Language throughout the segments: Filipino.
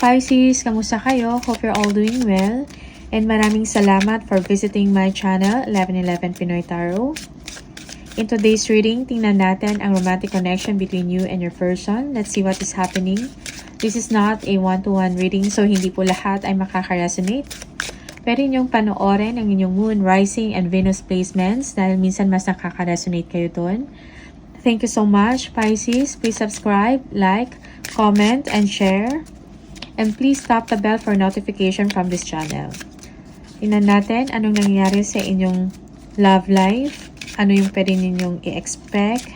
Pisces, kamusta kayo? Hope you're all doing well. And maraming salamat for visiting my channel, 1111 Pinoy Tarot. In today's reading, tingnan natin ang romantic connection between you and your person. Let's see what is happening. This is not a one-to-one reading, so hindi po lahat ay makaka-resonate. Pwede ninyong panoorin ang inyong moon, rising, and Venus placements dahil minsan mas nakaka-resonate kayo doon. Thank you so much, Pisces. Please subscribe, like, comment, and share. And please tap the bell for notification from this channel. Tingnan natin anong nangyayari sa inyong love life. Ano yung pwede ninyong i-expect.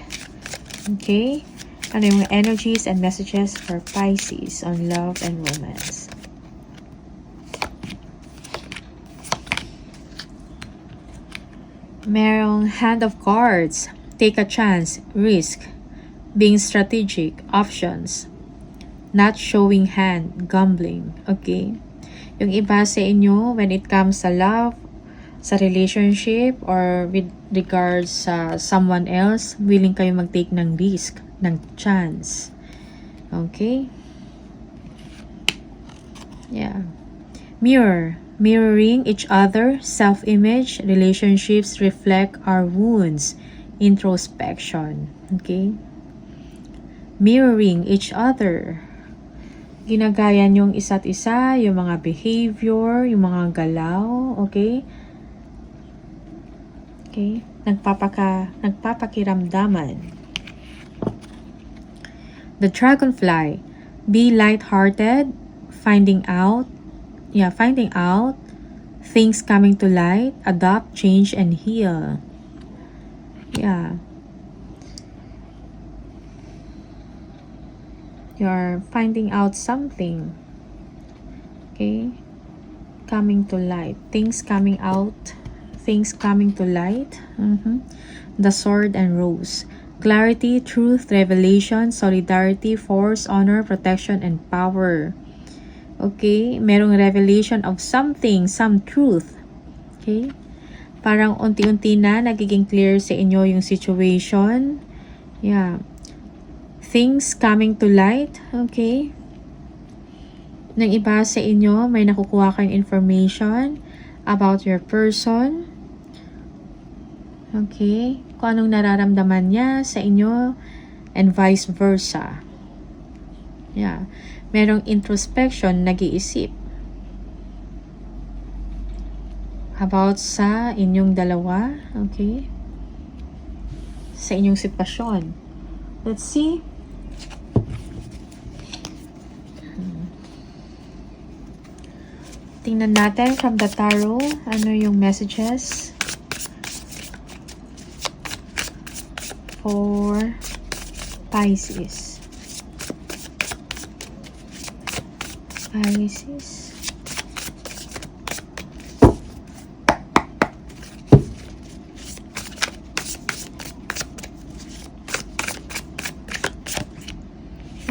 Okay? Ano yung energies and messages for Pisces on love and romance. Merong Hand of Cards. Take a chance. Risk. Being strategic. Options. Not showing hand. Gambling. Okay? Yung iba sa inyo, when it comes sa love, sa relationship, or with regards sa someone else, willing kayo mag-take ng risk, ng chance. Okay? Yeah. Mirror. Mirroring each other, self-image, relationships reflect our wounds, introspection. Okay? Mirroring each other. Ginagaya yung isa't isa, yung mga behavior, yung mga galaw, okay? Okay? Nagpapakiramdaman. The Dragonfly. Be light-hearted, finding out things coming to light, adopt, change, and heal. Yeah. You're finding out something. Okay? Coming to light. Things coming out. Things coming to light. The Sword and Rose. Clarity, truth, revelation, solidarity, force, honor, protection, and power. Okay? Merong revelation of something, some truth. Okay? Parang unti-unti na nagiging clear sa inyo yung situation. Yeah. Things coming to light. Okay? Nang iba sa inyo, may nakukuha kayong information about your person. Okay? Kung anong nararamdaman niya sa inyo and vice versa. Yeah. Merong introspection, nag-iisip about sa inyong dalawa. Okay? Sa inyong sitwasyon. Let's see. Tingnan natin from the tarot, ano yung messages for Pisces. Pisces.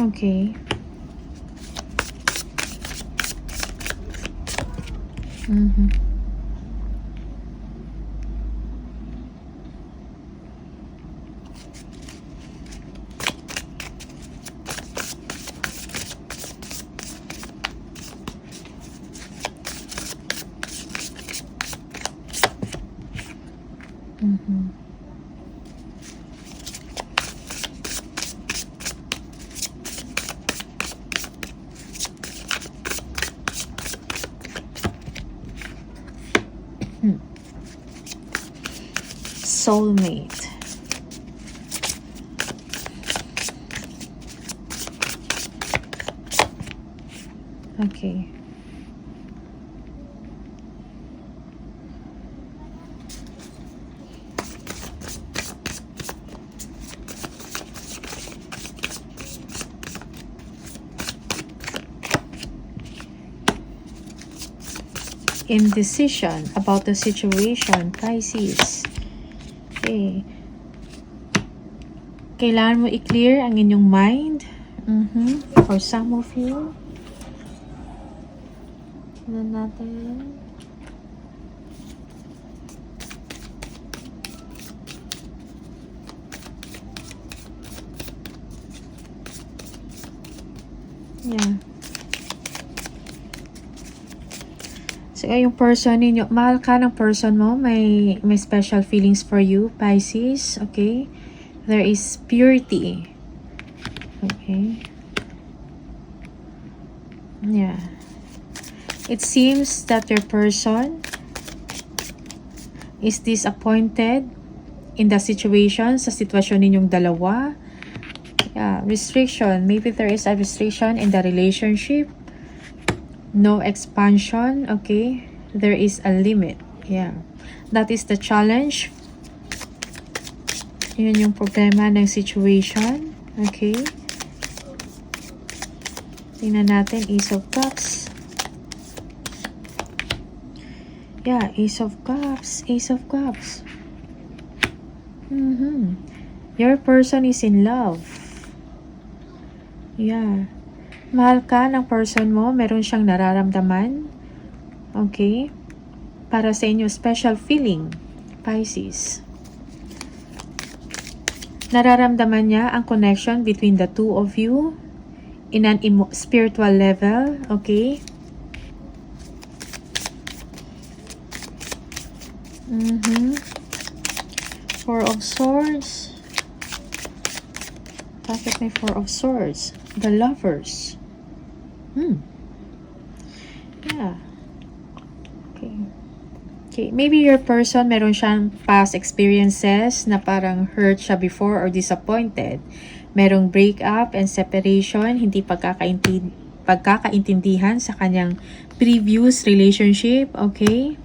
Okay. Soulmate. Okay. Indecision about the situation, Pisces. Okay. Kailangan mo i-clear ang inyong mind. For some of you. Tignan natin. Yeah. So, yung person ninyo, mahal ka ng person mo, may special feelings for you, Pisces, okay? There is purity. Okay. Yeah. It seems that your person is disappointed in the situation, sa sitwasyon ninyong dalawa. Yeah, restriction. Maybe there is a restriction in the relationship. No expansion, okay? There is a limit. Yeah. That is the challenge. Yun yung problema ng situation. Okay? Tingnan natin, Ace of Cups. Yeah, Ace of Cups. Ace of Cups. Your person is in love. Yeah. Mahal ka ng person mo. Meron siyang nararamdaman. Okay? Para sa inyo, special feeling. Pisces. Nararamdaman niya ang connection between the two of you in an spiritual level. Okay? Four of Swords. Bakit may Four of Swords? The Lovers. Yeah. Okay. Okay. Maybe your person, meron siyang past experiences na parang hurt siya before or disappointed. Merong breakup and separation, hindi pagkakaintindihan sa kanyang previous relationship. Okay?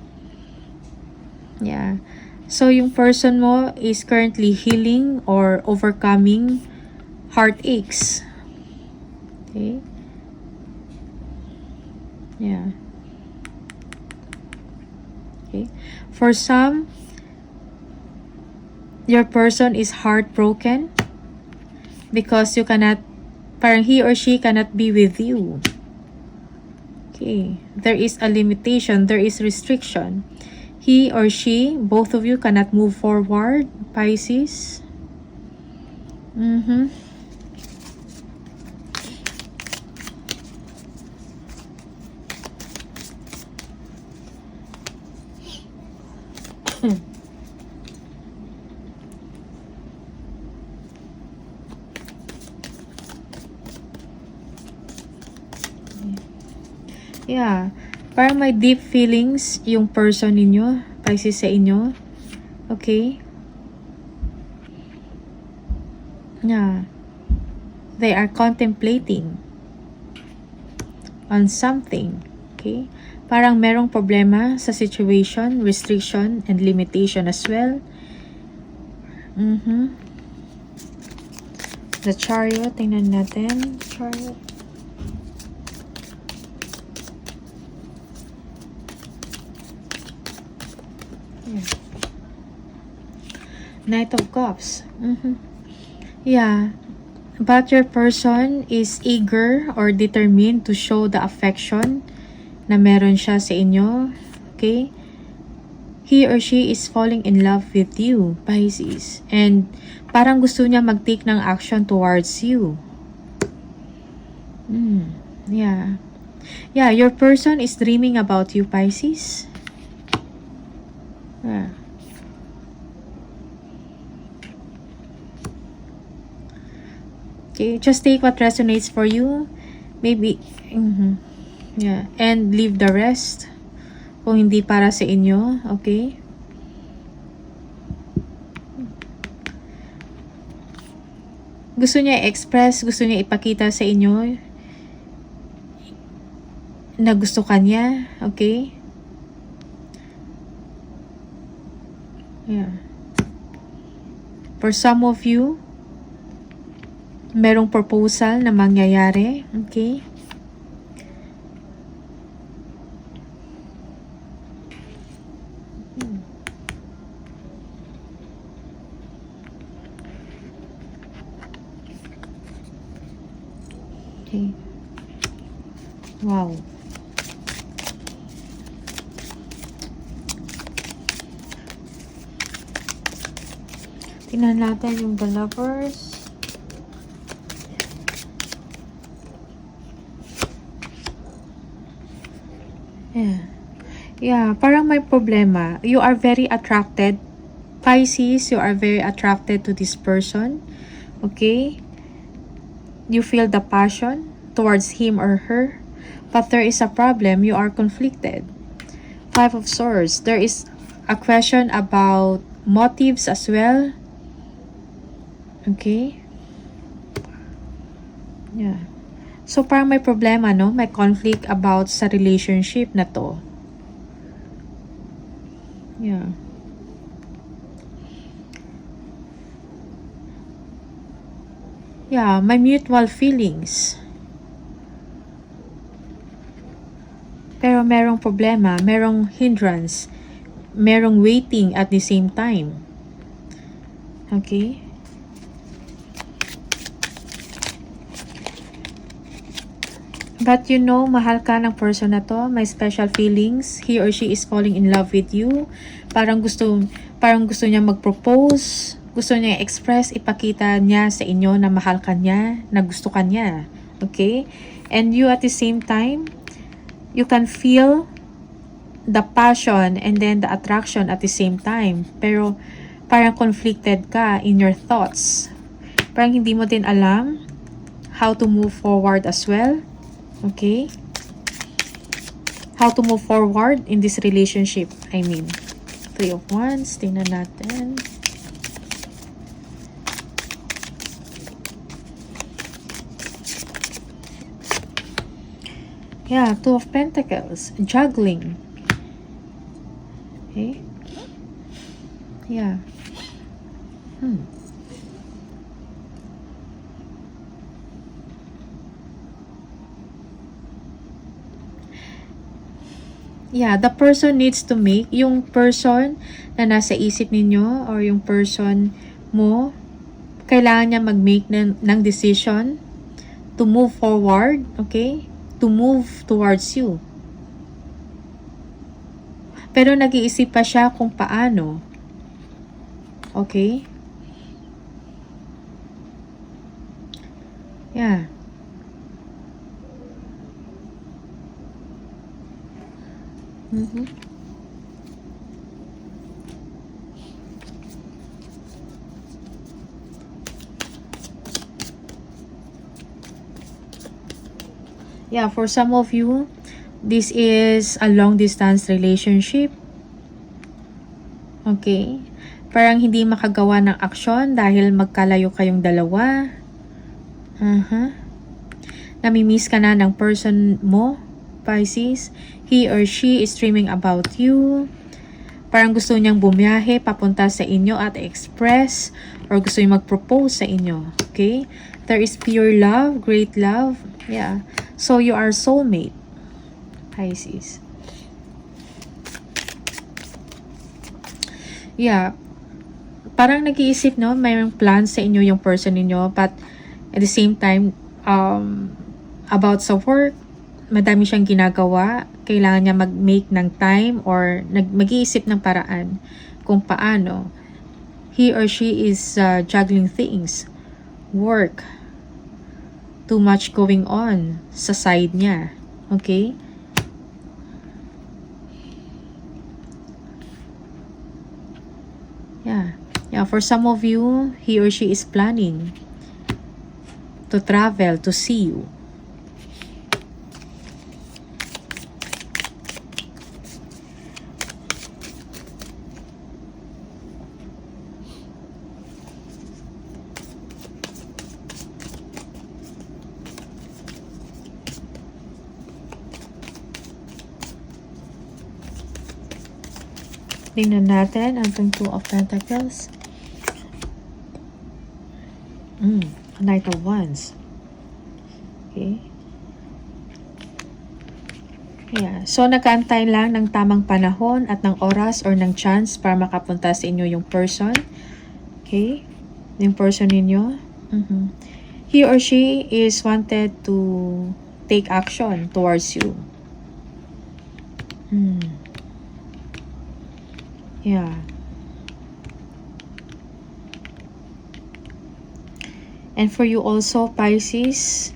Yeah. So, yung person mo is currently healing or overcoming heartaches. Okay? Yeah. Okay. For some, your person is heartbroken because you cannot, parang he or she cannot be with you. Okay. There is a limitation. There is restriction. He or she, both of you cannot move forward, Pisces. Yeah. Parang may deep feelings yung person ninyo, Pisces, sa inyo. Okay? Yeah. They are contemplating on something. Okay? Parang merong problema sa situation, restriction, and limitation as well. The Chariot. Tingnan natin. Chariot. Knight of Cups. Yeah. But your person is eager or determined to show the affection na meron siya sa inyo. Okay? He or she is falling in love with you, Pisces. And parang gusto niya mag-take ng action towards you. Yeah. Yeah, your person is dreaming about you, Pisces. Yeah. Okay, just take what resonates for you. Maybe, yeah, and leave the rest kung hindi para sa inyo, okay? Gusto niya i-express, gusto niya ipakita sa inyo na gusto ka niya, okay? Yeah. For some of you, merong proposal na mangyayari. Okay? Okay. Wow. Tingnan natin yung The Lovers. Yeah. Yeah, parang may problema. You are very attracted. Pisces, you are very attracted to this person. Okay? You feel the passion towards him or her. But there is a problem. You are conflicted. Five of Swords. There is a question about motives as well. Okay? Yeah. So, parang may problema, no? May conflict about sa relationship na to. Yeah. Yeah, may mutual feelings. Pero merong problema, merong hindrance, merong waiting at the same time. Okay? But you know, mahal ka ng person na to, may special feelings, he or she is falling in love with you. Parang gusto niya mag-propose, gusto niya express, ipakita niya sa inyo na mahal ka niya, na gusto ka niya. Okay? And you at the same time, you can feel the passion and then the attraction at the same time. Pero parang conflicted ka in your thoughts. Parang hindi mo din alam how to move forward as well. Okay? How to move forward in this relationship. I mean, Three of Wands. Tingnan natin. Yeah, Two of Pentacles. Juggling. Okay? Yeah. Yeah, the person needs to make, yung person na nasa isip ninyo or yung person mo, kailangan niya mag-make ng decision to move forward, okay? To move towards you. Pero nag-iisip pa siya kung paano. Okay? Yeah. Yeah, for some of you, this is a long distance relationship. Okay? Parang hindi makagawa ng aksyon dahil magkalayo kayong dalawa. Namimiss ka na ng person mo, Pisces. He or she is dreaming about you. Parang gusto niyang bumiyahe papunta sa inyo at express or gusto niyang mag-propose sa inyo. Okay? There is pure love, great love. Yeah. So you are soulmate, Pisces. Yeah. Parang nag-iisip, no? Mayroong plans sa inyo yung person ninyo, but at the same time, about sa work, madami siyang ginagawa. Kailangan niya mag-make ng time or mag-iisip ng paraan kung paano. He or she is juggling things. Work. Too much going on sa side niya. Okay? Yeah. Yeah, for some of you, he or she is planning to travel, to see you. Tingnan natin ang Two of Pentacles. Knight of Wands. Okay. Yeah. So, nag-aantay lang ng tamang panahon at ng oras or ng chance para makapunta sa inyo yung person. Okay. Yung person ninyo. He or she is wanted to take action towards you. Yeah. And for you also, Pisces,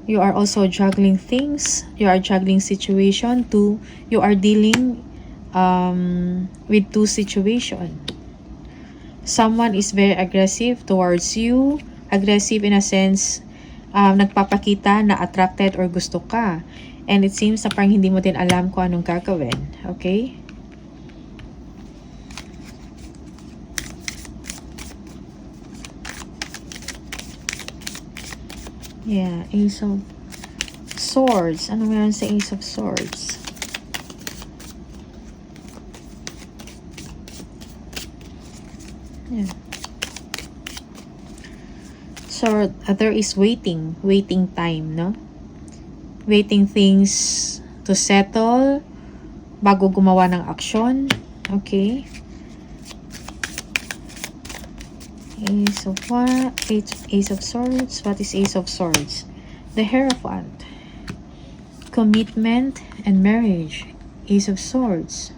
You are also juggling things. You are juggling situation too. You are dealing with two situations. Someone is very aggressive towards you. Aggressive in a sense, nagpapakita na attracted or gusto ka. And it seems na parang hindi mo din alam kung anong gagawin. Okay? Yeah, Ace of Swords. Ano meron sa Ace of Swords? Yeah. So, there is waiting time, no? Waiting things to settle bago gumawa ng aksyon. Okay? Ace of what? Ace of Swords. What is Ace of Swords? The Hierophant. Commitment and marriage. Ace of Swords.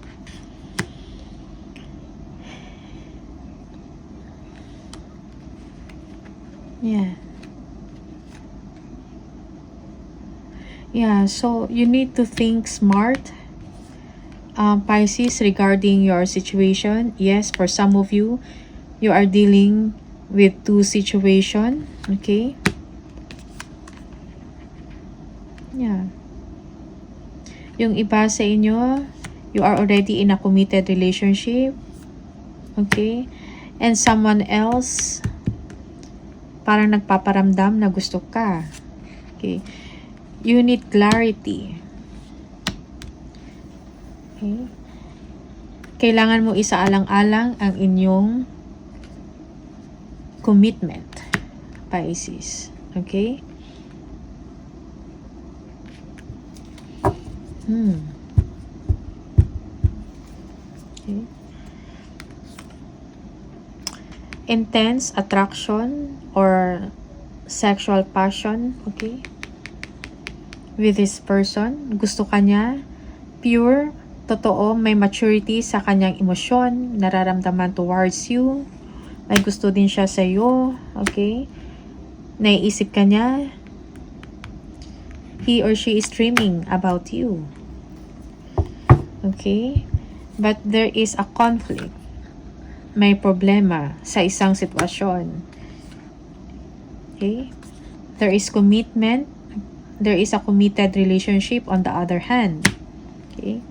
Yeah. Yeah, so you need to think smart, Pisces, regarding your situation. Yes, for some of you, you are dealing with two situations. Okay? Yeah. Yung iba sa inyo, you are already in a committed relationship. Okay? And someone else, parang nagpaparamdam na gusto ka. Okay? You need clarity. Okay? Kailangan mo isaalang-alang ang inyong commitment, Pisces. Okay? Okay. Intense attraction or sexual passion, okay? With this person, gusto ka niya, pure, totoo, may maturity sa kanyang emosyon, nararamdaman towards you, may gusto din siya sa iyo, okay? Naiisip ka niya, he or she is dreaming about you, okay? But there is a conflict, may problema sa isang sitwasyon, okay? There is commitment. There is a committed relationship on the other hand. Okay?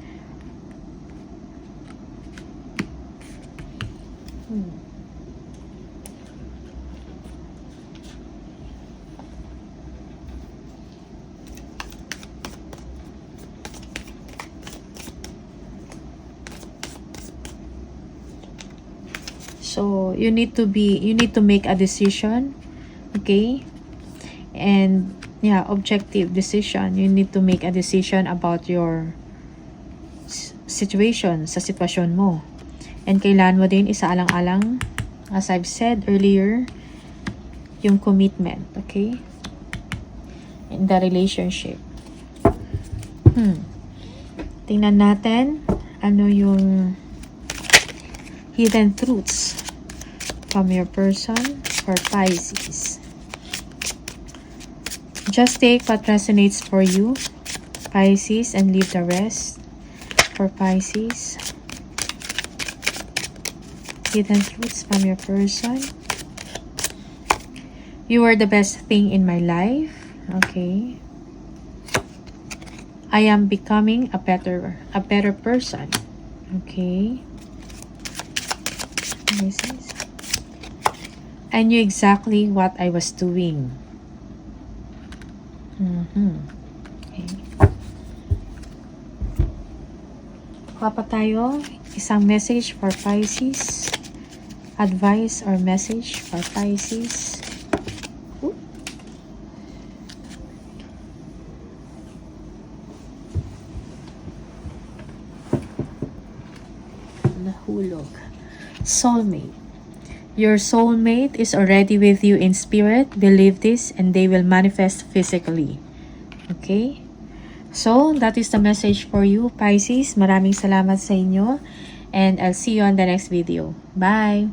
So, you need to make a decision. Okay? And yeah, objective decision. You need to make a decision about your situation, sa sitwasyon mo. And kailan mo din isaalang-alang, as I've said earlier, yung commitment, okay? In the relationship. Tingnan natin ano yung hidden truths from your person for Pisces. Just take what resonates for you, Pisces, and leave the rest for Pisces. Hidden truths from your person. You are the best thing in my life. Okay. I am becoming a better person. Okay. Pisces. I knew exactly what I was doing. Okay. Kuha pa tayo isang message for Pisces. Advice or message for Pisces. Nahulog. Soulmate. Your soulmate is already with you in spirit. Believe this and they will manifest physically. Okay? So, that is the message for you, Pisces. Maraming salamat sa inyo. And I'll see you on the next video. Bye!